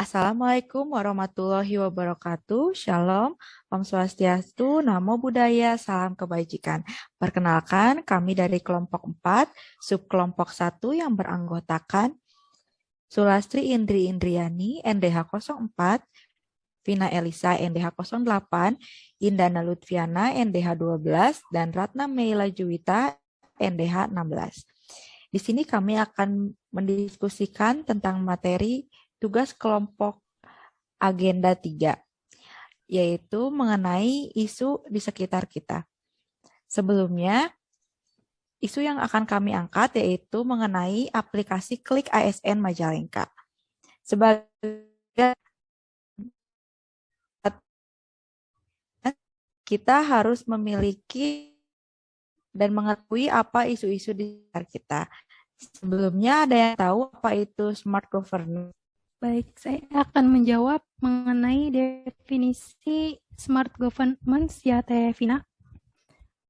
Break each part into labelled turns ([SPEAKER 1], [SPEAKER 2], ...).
[SPEAKER 1] Assalamualaikum warahmatullahi wabarakatuh. Shalom, Om Swastiastu, Namo Buddhaya, Salam Kebajikan. Perkenalkan, kami dari kelompok 4, subkelompok 1 yang beranggotakan Sulastri Indri Indriani, NDH 04, Vina Elisa, NDH 08, Indana Lutfiana, NDH 12, dan Ratna Meila Juwita, NDH 16. Di sini kami akan mendiskusikan tentang materi tugas kelompok agenda 3, yaitu mengenai isu di sekitar kita. Sebelumnya, isu yang akan kami angkat yaitu mengenai aplikasi Klik ASN Majalengka. Sebagai kita harus memiliki dan mengetahui apa isu-isu di sekitar kita. Sebelumnya ada yang tahu apa itu smart governance?
[SPEAKER 2] Baik, saya akan menjawab mengenai definisi smart governance ya Teh Vina.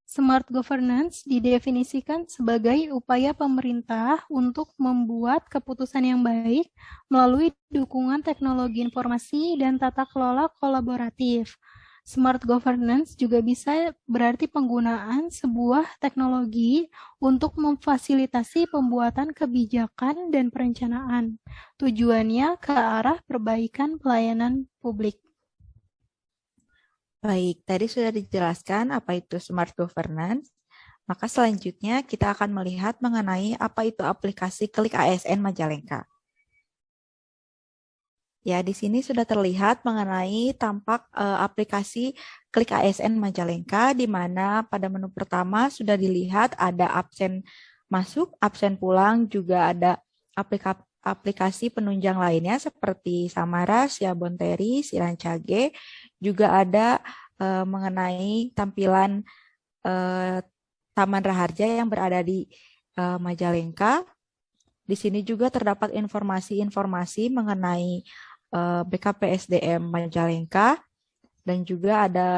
[SPEAKER 2] Smart governance didefinisikan sebagai upaya pemerintah untuk membuat keputusan yang baik melalui dukungan teknologi informasi dan tata kelola kolaboratif. Smart governance juga bisa berarti penggunaan sebuah teknologi untuk memfasilitasi pembuatan kebijakan dan perencanaan. Tujuannya ke arah perbaikan pelayanan publik.
[SPEAKER 1] Baik, tadi sudah dijelaskan apa itu smart governance. Maka selanjutnya kita akan melihat mengenai apa itu aplikasi Klik ASN Majalengka. Ya, di sini sudah terlihat mengenai tampak aplikasi Klik ASN Majalengka, di mana pada menu pertama sudah dilihat ada absen masuk, absen pulang, juga ada aplikasi penunjang lainnya seperti Samaras, Yabonteri, Sirancage, juga ada mengenai tampilan Taman Raharja yang berada di Majalengka. Di sini juga terdapat informasi-informasi mengenai BKPSDM Majalengka, dan juga ada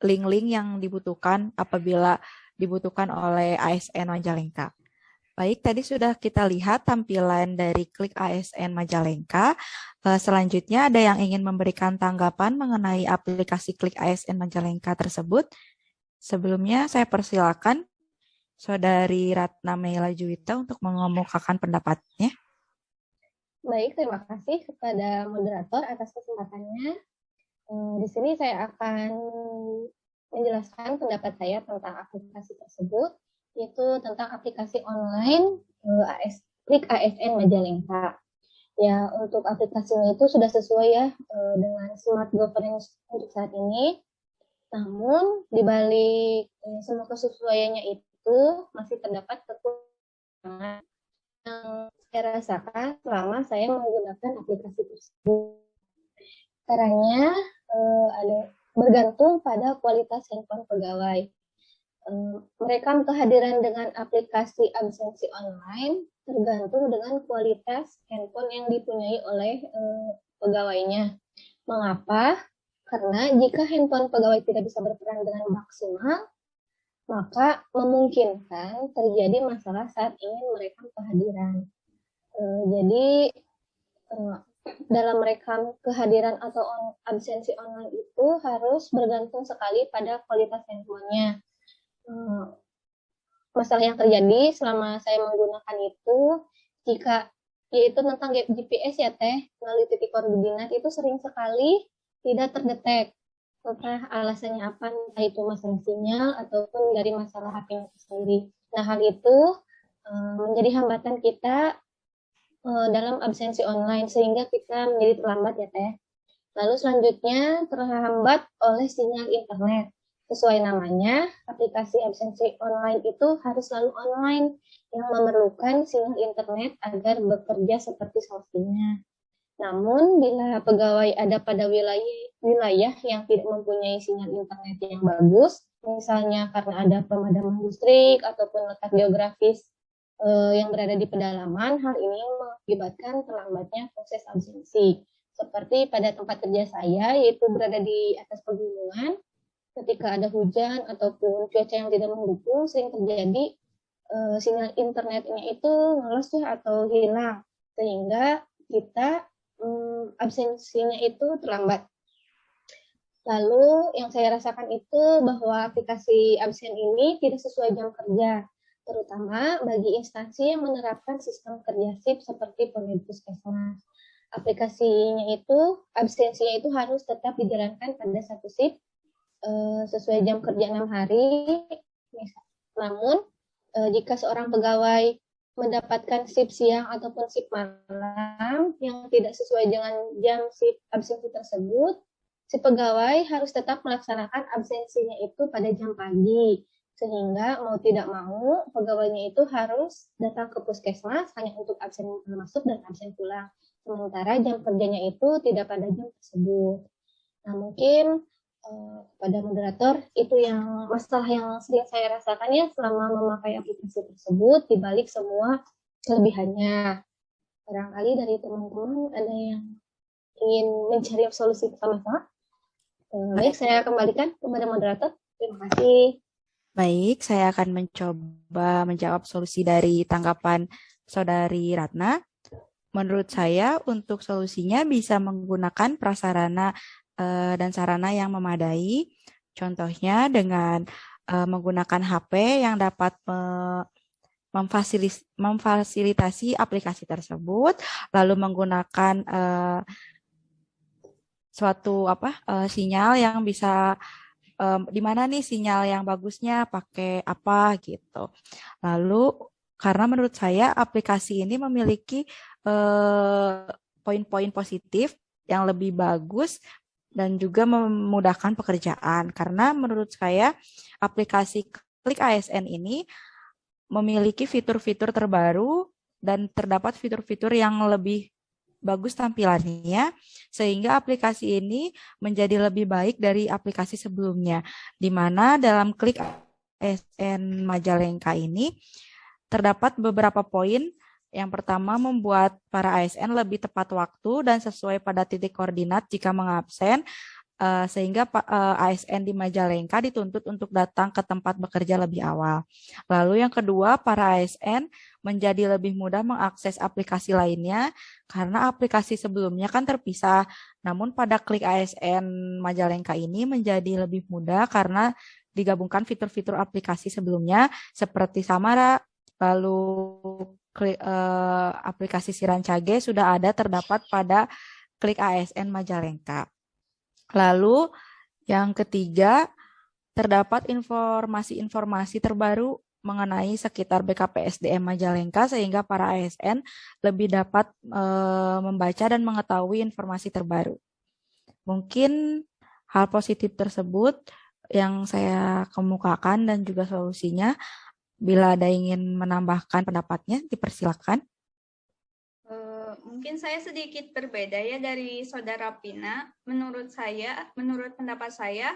[SPEAKER 1] link-link yang dibutuhkan apabila dibutuhkan oleh ASN Majalengka. Baik, tadi sudah kita lihat tampilan dari Klik ASN Majalengka. Selanjutnya ada yang ingin memberikan tanggapan mengenai aplikasi Klik ASN Majalengka tersebut. Sebelumnya saya persilakan Saudari Ratna Meila Juwita untuk mengemukakan pendapatnya.
[SPEAKER 3] Baik, terima kasih kepada moderator atas kesempatannya. Di sini saya akan menjelaskan pendapat saya tentang aplikasi tersebut, yaitu tentang aplikasi online Klik ASN Majalengka. Ya, untuk aplikasinya itu sudah sesuai ya dengan smart governance untuk saat ini. Namun, di balik semua kesesuaiannya itu masih terdapat kekurangan yang saya rasakan selama saya menggunakan aplikasi tersebut. Caranya ada bergantung pada kualitas handphone pegawai. Mereka kehadiran dengan aplikasi absensi online tergantung dengan kualitas handphone yang dipunyai oleh pegawainya. Mengapa? Karena jika handphone pegawai tidak bisa berperan dengan maksimal, maka memungkinkan terjadi masalah saat ingin merekam kehadiran. Jadi dalam merekam kehadiran atau absensi online itu harus bergantung sekali pada kualitas handphonenya. Masalah yang terjadi selama saya menggunakan itu, jika yaitu tentang GPS ya Teh, melalui titik koordinat itu sering sekali tidak terdetek. Entah alasannya apa, entah itu masalah sinyal ataupun dari masalah HP itu sendiri. Nah, hal itu menjadi hambatan kita dalam absensi online, sehingga kita menjadi terlambat ya Teh. Lalu selanjutnya terhambat oleh sinyal internet. Sesuai namanya, aplikasi absensi online itu harus selalu online yang memerlukan sinyal internet agar bekerja seperti semestinya. Namun, bila pegawai ada pada wilayah yang tidak mempunyai sinyal internet yang bagus, misalnya karena ada pemadaman listrik ataupun letak geografis yang berada di pedalaman, hal ini mengakibatkan terlambatnya proses absensi. Seperti pada tempat kerja saya, yaitu berada di atas pegunungan, ketika ada hujan ataupun cuaca yang tidak mendukung, sering terjadi sinyal internetnya itu lolos ya atau hilang, sehingga kita absensinya itu terlambat. Lalu yang saya rasakan itu bahwa aplikasi absen ini tidak sesuai jam kerja, terutama bagi instansi yang menerapkan sistem kerja shift seperti Puskesmas. Aplikasinya itu, absensinya itu harus tetap dijalankan pada satu shift sesuai jam kerja 6 hari. Namun, jika seorang pegawai mendapatkan shift siang ataupun shift malam yang tidak sesuai dengan jam shift absensi tersebut, si pegawai harus tetap melaksanakan absensinya itu pada jam pagi. Sehingga mau tidak mau, pegawainya itu harus datang ke puskesmas hanya untuk absen masuk dan absen pulang. Sementara jam kerjanya itu tidak pada jam tersebut. Nah, mungkin kepada moderator, itu yang masalah yang sering saya rasakan ya selama memakai aplikasi tersebut, dibalik semua kelebihannya. Barangkali dari teman-teman ada yang ingin mencari solusi bersama-sama. Baik, saya kembalikan kepada moderator. Terima kasih.
[SPEAKER 1] Baik, saya akan mencoba menjawab solusi dari tanggapan Saudari Ratna. Menurut saya, untuk solusinya bisa menggunakan prasarana dan sarana yang memadai. Contohnya dengan menggunakan HP yang dapat memfasilitasi aplikasi tersebut, lalu menggunakan suatu sinyal yang bisa di mana nih sinyal yang bagusnya pakai apa gitu. Lalu karena menurut saya aplikasi ini memiliki poin-poin positif yang lebih bagus dan juga memudahkan pekerjaan. Karena menurut saya aplikasi Klik ASN ini memiliki fitur-fitur terbaru dan terdapat fitur-fitur yang lebih bagus tampilannya, sehingga aplikasi ini menjadi lebih baik dari aplikasi sebelumnya, di mana dalam Klik ASN Majalengka ini terdapat beberapa poin. Yang pertama, membuat para ASN lebih tepat waktu dan sesuai pada titik koordinat jika mengabsen, sehingga ASN di Majalengka dituntut untuk datang ke tempat bekerja lebih awal. Lalu yang kedua, para ASN menjadi lebih mudah mengakses aplikasi lainnya karena aplikasi sebelumnya kan terpisah. Namun pada Klik ASN Majalengka ini menjadi lebih mudah karena digabungkan fitur-fitur aplikasi sebelumnya seperti Samara, lalu aplikasi Sirancage sudah ada terdapat pada Klik ASN Majalengka. Lalu yang ketiga, terdapat informasi-informasi terbaru mengenai sekitar BKPSDM Majalengka sehingga para ASN lebih dapat membaca dan mengetahui informasi terbaru. Mungkin hal positif tersebut yang saya kemukakan dan juga solusinya. Bila ada ingin menambahkan pendapatnya, dipersilakan.
[SPEAKER 4] Mungkin saya sedikit berbeda ya dari Saudara Pina. Menurut pendapat saya,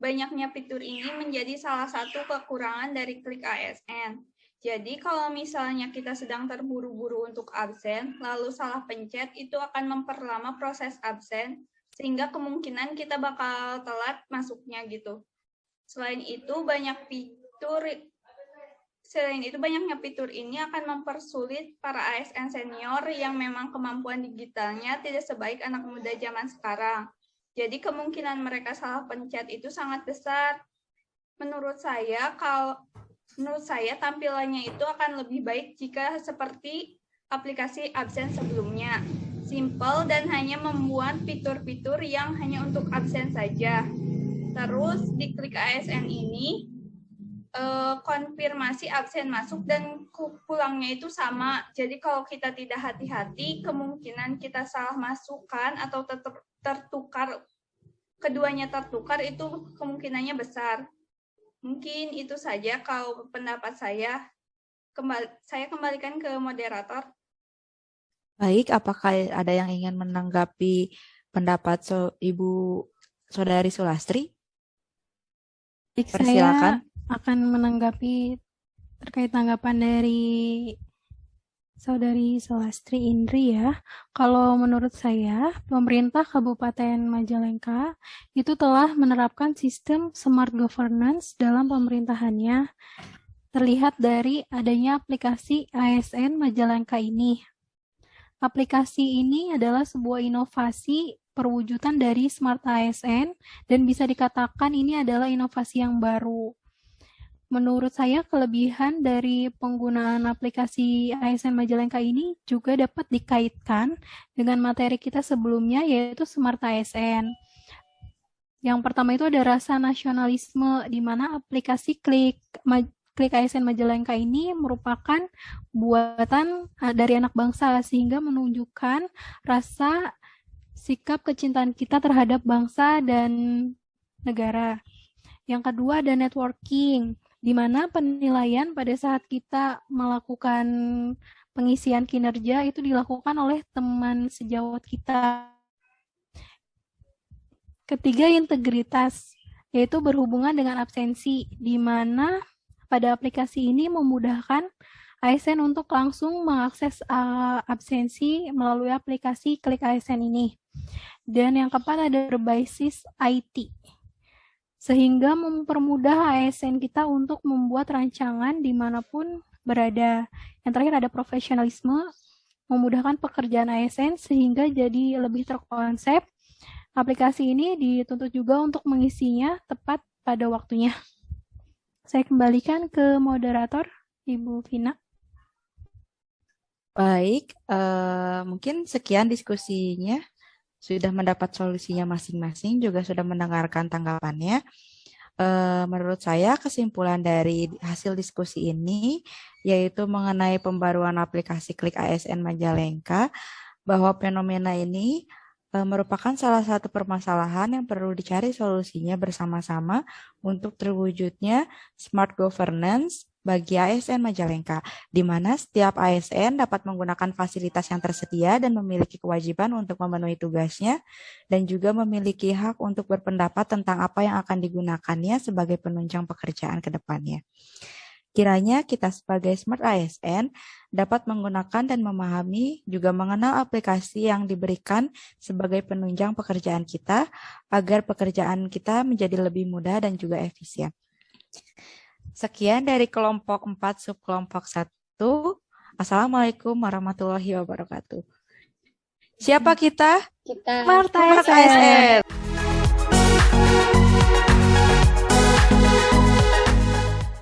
[SPEAKER 4] banyaknya fitur ini menjadi salah satu kekurangan dari Klik ASN. Jadi kalau misalnya kita sedang terburu-buru untuk absen, lalu salah pencet, itu akan memperlama proses absen, sehingga kemungkinan kita bakal telat masuknya gitu. Selain itu, banyaknya fitur ini akan mempersulit para ASN senior yang memang kemampuan digitalnya tidak sebaik anak muda zaman sekarang. Jadi kemungkinan mereka salah pencet itu sangat besar. Menurut saya tampilannya itu akan lebih baik jika seperti aplikasi absen sebelumnya. Simple dan hanya membuat fitur-fitur yang hanya untuk absen saja. Terus di Klik ASN ini konfirmasi absen masuk dan pulangnya itu sama. Jadi kalau kita tidak hati-hati, kemungkinan kita salah masukkan atau tertukar, keduanya tertukar itu kemungkinannya besar. Mungkin itu saja kalau pendapat saya. Saya kembalikan ke moderator.
[SPEAKER 1] Baik, apakah ada yang ingin menanggapi pendapat Ibu Saudari Sulastri?
[SPEAKER 2] Persilakan. Saya akan menanggapi terkait tanggapan dari Saudari Selastri Indri ya. Kalau menurut saya, pemerintah Kabupaten Majalengka itu telah menerapkan sistem smart governance dalam pemerintahannya. Terlihat dari adanya aplikasi ASN Majalengka ini. Aplikasi ini adalah sebuah inovasi perwujudan dari Smart ASN dan bisa dikatakan ini adalah inovasi yang baru. Menurut saya, kelebihan dari penggunaan aplikasi ASN Majalengka ini juga dapat dikaitkan dengan materi kita sebelumnya, yaitu Smart ASN. Yang pertama itu ada rasa nasionalisme, di mana aplikasi Klik ASN Majalengka ini merupakan buatan dari anak bangsa, sehingga menunjukkan rasa sikap kecintaan kita terhadap bangsa dan negara. Yang kedua ada networking, di mana penilaian pada saat kita melakukan pengisian kinerja itu dilakukan oleh teman sejawat kita. Ketiga, integritas, yaitu berhubungan dengan absensi, di mana pada aplikasi ini memudahkan ASN untuk langsung mengakses absensi melalui aplikasi Klik ASN ini. Dan yang keempat ada berbasis IT, sehingga mempermudah ASN kita untuk membuat rancangan dimanapun berada. Yang terakhir ada profesionalisme, memudahkan pekerjaan ASN sehingga jadi lebih terkonsep. Aplikasi ini dituntut juga untuk mengisinya tepat pada waktunya. Saya kembalikan ke moderator, Ibu Vina.
[SPEAKER 1] Baik, mungkin sekian diskusinya. Sudah mendapat solusinya masing-masing, juga sudah mendengarkan tanggapannya. Menurut saya kesimpulan dari hasil diskusi ini yaitu mengenai pembaruan aplikasi Klik ASN Majalengka, bahwa fenomena ini merupakan salah satu permasalahan yang perlu dicari solusinya bersama-sama untuk terwujudnya smart governance bagi ASN Majalengka, di mana setiap ASN dapat menggunakan fasilitas yang tersedia dan memiliki kewajiban untuk memenuhi tugasnya, dan juga memiliki hak untuk berpendapat tentang apa yang akan digunakannya sebagai penunjang pekerjaan ke depannya. Kiranya kita sebagai Smart ASN dapat menggunakan dan memahami juga mengenal aplikasi yang diberikan sebagai penunjang pekerjaan kita, agar pekerjaan kita menjadi lebih mudah dan juga efisien. Sekian dari kelompok 4 subkelompok 1. Assalamualaikum warahmatullahi wabarakatuh. Siapa kita?
[SPEAKER 3] Kita
[SPEAKER 1] Smart ASN.